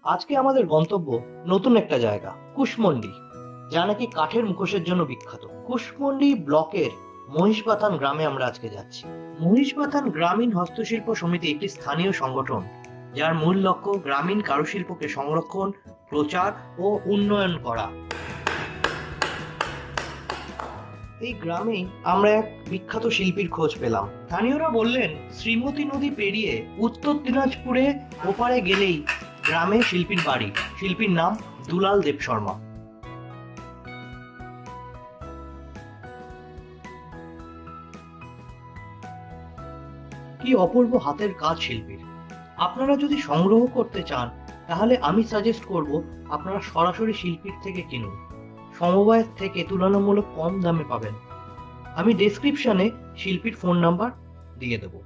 আজকে আমাদের গন্তব্য নতুন একটা জায়গা, কুশমন্ডি, যা নাকি কাঠের মুখোশের জন্য বিখ্যাত। কুশমন্ডি ব্লকের মহিষবাথান গ্রামে আমরা আজকে যাচ্ছি। মহিষবাথান গ্রামীণ হস্তশিল্প সমিতি একটি স্থানীয় সংগঠন, যার মূল লক্ষ্য গ্রামীণ কারুশিল্পকে সংরক্ষণ, প্রচার ও উন্নয়ন করা। এই গ্রামেই আমরা এক বিখ্যাত শিল্পীর খোঁজ পেলাম। স্থানীয়রা বললেন, শ্রীমতী নদী পেরিয়ে উত্তর দিনাজপুরে ওপারে গেলেই গ্রামে শিল্পীর বাড়ি। শিল্পীর নাম দুলাল দেব শর্মা। কি অপূর্ব হাতের কাজ শিল্পীর! আপনারা যদি সংগ্রহ করতে চান, তাহলে আমি সাজেস্ট করব আপনারা সরাসরি শিল্পীর থেকে কিনুন। সমবায়ের থেকে তুলনামূলক কম দামে পাবেন। আমি ডেসক্রিপশনে শিল্পীর ফোন নাম্বার দিয়ে দেবো।